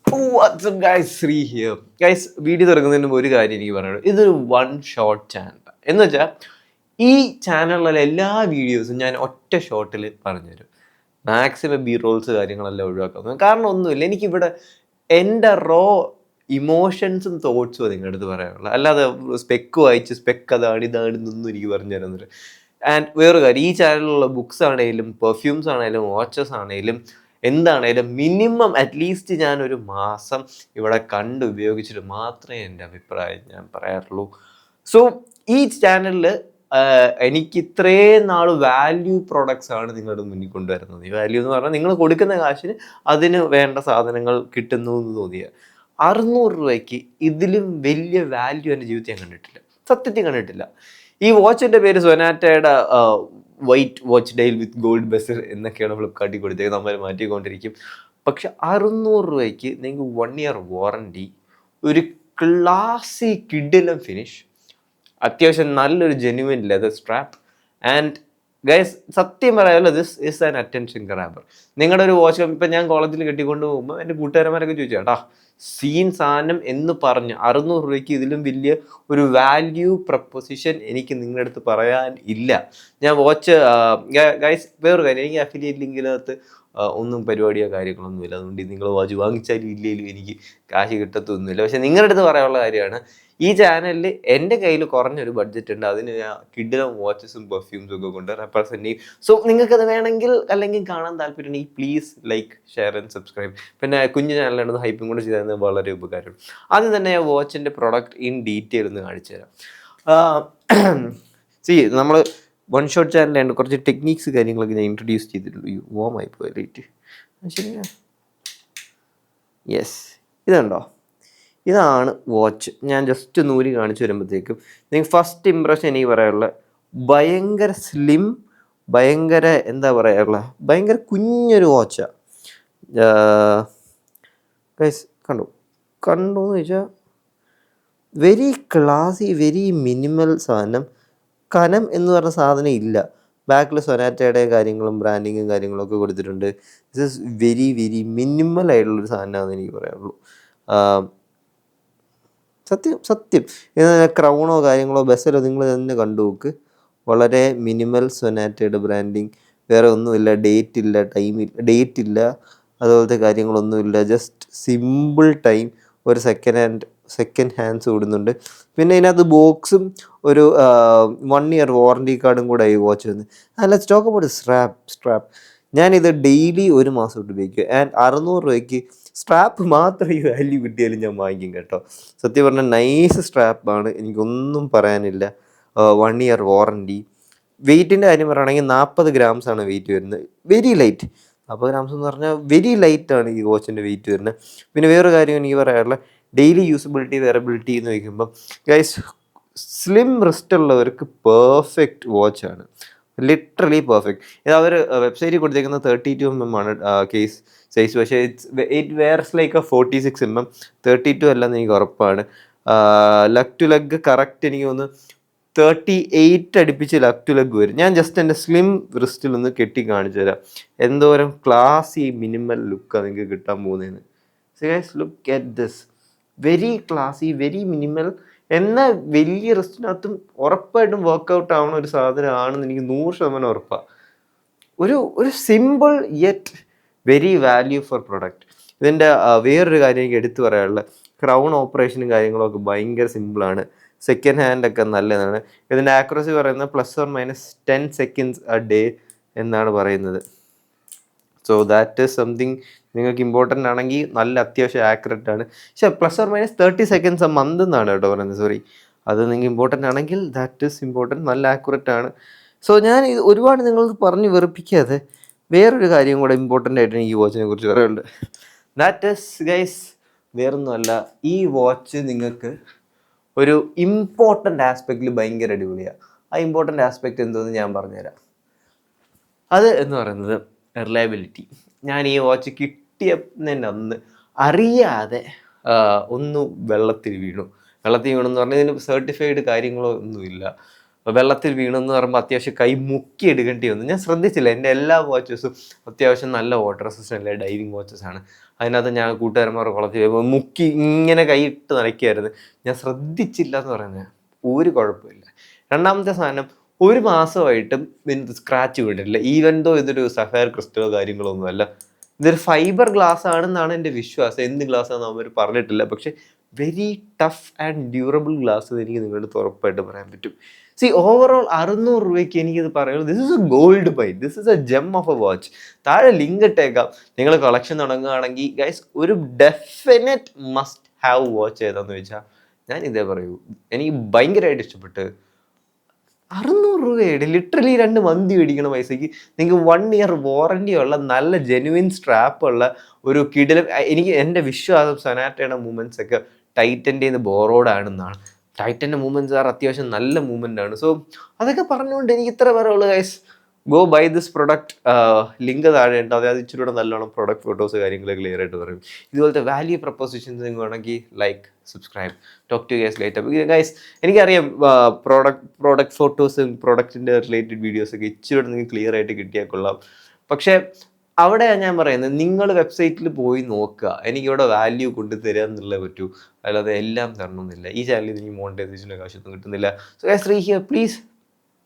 WhatsApp guys, Shri here. Guys, video തുടങ്ങുന്നതിന് മുമ്പ് ഒരു കാര്യം എനിക്ക് പറയുന്നത്, ഇതൊരു വൺ ഷോട്ട് ചാനൽ എന്ന് വെച്ചാൽ ഈ ചാനലിലെ എല്ലാ വീഡിയോസും ഞാൻ ഒറ്റ ഷോട്ടിൽ പറഞ്ഞുതരും. മാക്സിമം ബി റോൾസ് കാര്യങ്ങളെല്ലാം ഒഴിവാക്കുന്നത്. കാരണം ഒന്നുമില്ല, എനിക്കിവിടെ എൻ്റെ റോ ഇമോഷൻസും തോട്ട്സും നിങ്ങളുടെ അടുത്ത് പറയാനുള്ളത്. അല്ലാതെ സ്പെക്ക് വായിച്ച് സ്പെക്ക് അതാണ് ഇതാണെന്നൊന്നും എനിക്ക് പറഞ്ഞു തരുന്നില്ല. ആൻഡ് വേറൊരു കാര്യം, ഈ ചാനലിലുള്ള ബുക്സ് ആണെങ്കിലും പെർഫ്യൂംസ് ആണെങ്കിലും വാച്ചസ് ആണെങ്കിലും എന്താണേലും മിനിമം അറ്റ്ലീസ്റ്റ് ഞാനൊരു മാസം ഇവിടെ കണ്ട് ഉപയോഗിച്ചിട്ട് മാത്രമേ എൻ്റെ അഭിപ്രായം ഞാൻ പറയാറുള്ളൂ. സോ ഈ ചാനലിൽ എനിക്ക് ഇത്രയും നാൾ വാല്യൂ പ്രൊഡക്ട്സ് ആണ് നിങ്ങളുടെ മുന്നിൽ കൊണ്ടുവരുന്നത്. ഈ വാല്യൂ എന്ന് പറഞ്ഞാൽ നിങ്ങൾ കൊടുക്കുന്ന കാശിന് അതിന് വേണ്ട സാധനങ്ങൾ കിട്ടുന്നു എന്ന് തോന്നിയ 600 രൂപയ്ക്ക് ഇതിലും വലിയ വാല്യൂ എൻ്റെ ജീവിതത്തിൽ ഞാൻ കണ്ടിട്ടില്ല, സത്യത്തിൽ കണ്ടിട്ടില്ല. ഈ വാച്ചിൻ്റെ പേര് സൊനാറ്റയുടെ white watch dial with gold bezel എന്നൊക്കെയാണ് ഫ്ലിപ്കാർട്ടിൽ കൊടുത്തേക്ക്, നമ്മൾ മാറ്റിക്കൊണ്ടിരിക്കും. പക്ഷെ 600 രൂപയ്ക്ക് നിങ്ങൾക്ക് 1 ഇയർ വാറണ്ടി, ഒരു ക്ലാസി കിഡിലും ഫിനിഷ്, അത്യാവശ്യം നല്ലൊരു genuine leather strap. And guys, സത്യം പറയാമല്ലോ, this is an attention grabber. നിങ്ങളുടെ ഒരു വാച്ച് ഇപ്പം ഞാൻ കോളേജിൽ കെട്ടിക്കൊണ്ട് പോകുമ്പോൾ എൻ്റെ കൂട്ടുകാരന്മാരൊക്കെ ചോദിച്ചു, ചേട്ടാ സീൻ സാധനം എന്ന് പറഞ്ഞ് 600 രൂപയ്ക്ക് ഇതിലും വലിയ ഒരു വാല്യൂ പ്രപ്പോസിഷൻ എനിക്ക് നിങ്ങളുടെ അടുത്ത് പറയാൻ ഇല്ല. ഞാൻ വാച്ച് ഗൈസ്, വേറൊരു കാര്യം, എനിക്ക് അഫിലിയേറ്റ് ലിങ്കിനകത്ത് ഒന്നും പരിപാടിയോ കാര്യങ്ങളൊന്നുമില്ല. അതുകൊണ്ട് നിങ്ങൾ വാച്ച് വാങ്ങിച്ചാലും ഇല്ലെങ്കിലും എനിക്ക് കാശ് കിട്ടത്തൊന്നുമില്ല. പക്ഷെ നിങ്ങളുടെ അടുത്ത് പറയാനുള്ള കാര്യമാണ്, ഈ ചാനലിൽ എൻ്റെ കയ്യിൽ കുറഞ്ഞൊരു ബഡ്ജറ്റ് ഉണ്ട്, അതിന് ഞാൻ കിഡിലും വാച്ചസും പെർഫ്യൂംസും ഒക്കെ കൊണ്ട് റെപ്രസെൻറ്റ് ചെയ്യും. സോ നിങ്ങൾക്കത് വേണമെങ്കിൽ അല്ലെങ്കിൽ കാണാൻ താല്പര്യമുണ്ടെങ്കിൽ please like, share and subscribe. പിന്നെ കുഞ്ഞു ചാനലാണെന്ന് ഹൈപ്പും കൂടെ ചെയ്താൽ വളരെ ഉപകാരമാണ്. ആദ്യം തന്നെ ഞാൻ വാച്ചിൻ്റെ പ്രൊഡക്റ്റ് ഇൻ ഡീറ്റെയിൽ ഒന്ന് കാണിച്ചു തരാം. നമ്മൾ വൺ ഷോട്ട് ചാനലായതുകൊണ്ട് കുറച്ച് ടെക്നീക്സ് കാര്യങ്ങളൊക്കെ ഞാൻ ഇൻട്രൊഡ്യൂസ് ചെയ്തിട്ടുള്ളൂ. വോമായി പോയി ലൈറ്റ് ശരിയാ. യെസ്, ഇതുണ്ടോ, ഇതാണ് വാച്ച്. ഞാൻ ജസ്റ്റ് നൂരി കാണിച്ചു വരുമ്പോഴത്തേക്കും നിങ്ങൾക്ക് ഫസ്റ്റ് ഇമ്പ്രഷൻ എനിക്ക് പറയാനുള്ള ഭയങ്കര സ്ലിം, ഭയങ്കര എന്താ പറയാനുള്ള ഭയങ്കര കുഞ്ഞൊരു വാച്ചാണ്. ഗൈസ് കണ്ടു എന്ന് ചോദിച്ചാൽ വെരി ക്ലാസി, വെരി മിനിമൽ സാധനം. കനം എന്ന് പറഞ്ഞ സാധനം ഇല്ല. ബാക്കിൽ സൊനാറ്റയുടെ കാര്യങ്ങളും ബ്രാൻഡിങ്ങും കാര്യങ്ങളും ഒക്കെ കൊടുത്തിട്ടുണ്ട്. This is very very minimal ആയിട്ടുള്ളൊരു സാധനമാണെന്ന് എനിക്ക് പറയാനുള്ളൂ. സത്യം ക്രൗണോ കാര്യങ്ങളോ ബെസലോ നിങ്ങൾ തന്നെ കണ്ടു നോക്ക്. വളരെ മിനിമൽ സൊനാറ്റയുടെ ബ്രാൻഡിങ്, വേറെ ഒന്നുമില്ല, ഡേറ്റ് ഇല്ല, അതുപോലത്തെ കാര്യങ്ങളൊന്നുമില്ല. ജസ്റ്റ് സിമ്പിൾ ടൈം, ഒരു സെക്കൻഡ് ഹാൻഡ്സ് ഓടുന്നുണ്ട്. പിന്നെ ഇതിനകത്ത് ബോക്സും ഒരു 1 ഇയർ വാറണ്ടി കാർഡും കൂടെ ആയി വാച്ച് വന്ന്. Let's talk about strap. ഞാനിത് ഡെയിലി 1 മാസം തൊട്ട് ഉപയോഗിക്കും. ആൻഡ് 600 രൂപയ്ക്ക് സ്ട്രാപ്പ് മാത്രം ഈ വാല്യൂ കിട്ടിയാലും ഞാൻ വാങ്ങിക്കും കേട്ടോ. സത്യം പറഞ്ഞാൽ നൈസ് സ്ട്രാപ്പാണ്, എനിക്കൊന്നും പറയാനില്ല. 1 ഇയർ വാറണ്ടി. വെയ്റ്റിൻ്റെ കാര്യം പറയുകയാണെങ്കിൽ 40 ഗ്രാംസാണ് വെയിറ്റ് വരുന്നത്. Very light. 40 ഗ്രാംസ് എന്ന് പറഞ്ഞാൽ വെരി ലൈറ്റാണ് ഈ വാച്ചിൻ്റെ വെയിറ്റ് വരുന്നത്. പിന്നെ വേറൊരു കാര്യം എനിക്ക് പറയാനുള്ള, ഡെയിലി യൂസബിലിറ്റി, വെറബിലിറ്റി എന്ന് ചോദിക്കുമ്പോൾ ഗൈസ്, സ്ലിം റിസ്റ്റ് ഉള്ളവർക്ക് പെർഫെക്റ്റ് വാച്ചാണ്, ലിറ്ററലി പെർഫെക്റ്റ്. ഇത് അവർ വെബ്സൈറ്റിൽ കൊടുത്തേക്കുന്ന 32 mm ആണ് കേസ് സൈസ്. പക്ഷേ it wears like a 46 mm. 32 അല്ലെന്ന് എനിക്ക് ഉറപ്പാണ്. ലെഗ് ടു ലെഗ് കറക്റ്റ് എനിക്ക് തോന്നുന്നു 38 അടുപ്പിച്ച് ലെഗ് ടു ലെഗ് വരും. ഞാൻ ജസ്റ്റ് എൻ്റെ സ്ലിം റിസ്റ്റിൽ ഒന്ന് കെട്ടി കാണിച്ചു തരാം എന്തോരം ക്ലാസി മിനിമൽ ലുക്കാണ് നിങ്ങൾക്ക് കിട്ടാൻ പോകുന്നതെന്ന്. So guys, look at this. Very ക്ലാസി, very minimal, എന്നാൽ വലിയ റിസ്റ്റിനകത്തും ഉറപ്പായിട്ടും വർക്കൗട്ട് ആവുന്ന ഒരു സാധനമാണെന്ന് എനിക്ക് 100% ഉറപ്പാണ്. ഒരു simple yet very value for product. ഇതിൻ്റെ വേറൊരു കാര്യം എനിക്ക് എടുത്തു പറയാനുള്ള, ക്രൗൺ ഓപ്പറേഷനും കാര്യങ്ങളൊക്കെ ഭയങ്കര സിമ്പിളാണ്. സെക്കൻഡ് ഹാൻഡൊക്കെ നല്ലതാണ്. ഇതിൻ്റെ ആക്യുറസി പറയുന്നത് ±10 സെക്കൻഡ്സ് a day എന്നാണ് പറയുന്നത്. സോ ദാറ്റ് ഈസ് സംതിങ് നിങ്ങൾക്ക് ഇമ്പോർട്ടൻ്റ് ആണെങ്കിൽ നല്ല അത്യാവശ്യം ആക്യുറേറ്റ് ആണ്. പക്ഷേ ±30 സെക്കൻഡ്സ് a month എന്നാണ് കേട്ടോ പറയുന്നത്. സോറി, അത് നിങ്ങൾക്ക് ഇമ്പോർട്ടൻ്റ് ആണെങ്കിൽ ദാറ്റ് ഈസ് ഇമ്പോർട്ടൻറ്റ്, നല്ല ആക്യുറേറ്റ് ആണ്. സോ ഞാൻ ഇത് ഒരുപാട് നിങ്ങൾക്ക് പറഞ്ഞ് വെറുപ്പിക്കാതെ വേറൊരു കാര്യം കൂടെ ഇമ്പോർട്ടൻ്റ് ആയിട്ട് എനിക്ക് ഈ വാച്ചിനെ കുറിച്ച് പറയാനുണ്ട്. ദാറ്റ് ഈസ് ഗൈസ്, വേറൊന്നുമല്ല, ഈ വാച്ച് നിങ്ങൾക്ക് ഒരു ഇമ്പോർട്ടൻ്റ് ആസ്പെക്റ്റിൽ ഭയങ്കര അടിപൊളിയാണ്. ആ ഇമ്പോർട്ടൻ്റ് ആസ്പെക്റ്റ് എന്തോന്ന് ഞാൻ പറഞ്ഞുതരാം. അത് എന്ന് പറയുന്നത് റിലയബിലിറ്റി. ഞാൻ ഈ വാച്ച് കിട്ടിയതിന് അന്ന് അറിയാതെ ഒന്ന് വെള്ളത്തിൽ വീണു എന്ന് പറഞ്ഞാൽ ഇതിന് സർട്ടിഫൈഡ് കാര്യങ്ങളോ ഒന്നുമില്ല. വെള്ളത്തിൽ വീണെന്ന് പറയുമ്പോൾ അത്യാവശ്യം കൈ മുക്കി എടുക്കേണ്ടി വന്നു. ഞാൻ ശ്രദ്ധിച്ചില്ല. എൻ്റെ എല്ലാ വാച്ചസും അത്യാവശ്യം നല്ല വാട്ടർ റെസിസ്റ്റൻ്റ് അല്ല ഡൈവിങ് വാച്ചസ് ആണ്. അതിനകത്ത് ഞാൻ കൂട്ടുകാരന്മാർ കുളത്തിൽ പോയപ്പോൾ മുക്കി ഇങ്ങനെ കൈയിട്ട് നനയ്ക്കുമായിരുന്നു. ഞാൻ ശ്രദ്ധിച്ചില്ല എന്ന് പറയുന്നത്. ഒരു കുഴപ്പമില്ല. രണ്ടാമത്തെ സാധനം, ഒരു മാസമായിട്ടും ഇതിന് സ്ക്രാച്ച് വീണിട്ടില്ല. ഈവൻ ദോ ഇതൊരു സഫയർ ക്രിസ്റ്റലോ കാര്യങ്ങളോ ഒന്നുമല്ല. ഇതൊരു ഫൈബർ ഗ്ലാസ് ആണെന്നാണ് എൻ്റെ വിശ്വാസം. എന്ത് ഗ്ലാസ് ആണെന്ന് അവർ പറഞ്ഞിട്ടില്ല. പക്ഷെ very tough and durable glass എനിക്ക് നിങ്ങളുടെ ഉറപ്പായിട്ട് പറയാൻ പറ്റും. സി ഓവറോൾ 600 രൂപയ്ക്ക് എനിക്കിത് പറയുന്നത് this is a gold buy, this is a gem of a watch. താഴെ ലിങ്ക് ഇട്ടേക്കാം. നിങ്ങൾ കളക്ഷൻ തുടങ്ങുകയാണെങ്കിൽ ഗൈസ് ഒരു ഡെഫിനറ്റ് മസ്റ്റ് ഹാവ് വാച്ച് ഏതാന്ന് വെച്ചാൽ ഞാൻ ഇതേ പറയൂ. എനിക്ക് ഭയങ്കരമായിട്ട് ഇഷ്ടപ്പെട്ട്. 600 രൂപയുടെ ലിറ്ററലി 2 മന്തി മേടിക്കണ പൈസയ്ക്ക് നിങ്ങൾക്ക് 1 ഇയർ വാറണ്ടി ഉള്ള നല്ല ജെനുവിൻ സ്ട്രാപ്പ് ഉള്ള ഒരു കിടിലം. എനിക്ക് എൻ്റെ വിശ്വാസം സൊനാറ്റയുടെ മൂവ്മെൻറ്റ്സ് ഒക്കെ ടൈറ്റൻ്റെ ബോറോഡ് ആണെന്നാണ്. ടൈറ്റൻ്റെ മൂവ്മെൻറ്റ്സ് അത്യാവശ്യം നല്ല മൂവ്മെൻ്റ് ആണ്. സോ അതൊക്കെ പറഞ്ഞുകൊണ്ട് എനിക്ക് ഇത്ര പറയുള്ളൂ guys. Go buy this product. Link താഴെ ഉണ്ട്. അതായത് ഇച്ചിരി കൂടെ നല്ലോണം പ്രൊഡക്റ്റ് ഫോട്ടോസ് കാര്യങ്ങൾ ക്ലിയർ ആയിട്ട് പറയും. ഇതുപോലത്തെ വാല്യൂ പ്രപ്പോസിഷൻസ് നിങ്ങൾക്ക് വേണമെങ്കിൽ like, subscribe, talk to guys later. Guys എനിക്കറിയാം പ്രോഡക്റ്റ് ഫോട്ടോസും പ്രോഡക്റ്റിൻ്റെ റിലേറ്റഡ് വീഡിയോസൊക്കെ ഇച്ചിരി കൂടെ നിങ്ങൾക്ക് ക്ലിയർ ആയിട്ട് കിട്ടിയാൽ കൊള്ളാം. പക്ഷേ അവിടെയാണ് ഞാൻ പറയുന്നത്, നിങ്ങൾ വെബ്സൈറ്റിൽ പോയി നോക്കുക. എനിക്കിവിടെ വാല്യൂ കൊണ്ടുതരിക എന്നുള്ളത് പറ്റൂ, അല്ലാതെ എല്ലാം തരണമെന്നില്ല. ഈ ചാനലിൽ എനിക്ക് മോണിറ്റൈസേഷൻ്റെ കാശൊന്നും കിട്ടുന്നില്ല. So guys here please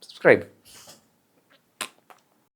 subscribe.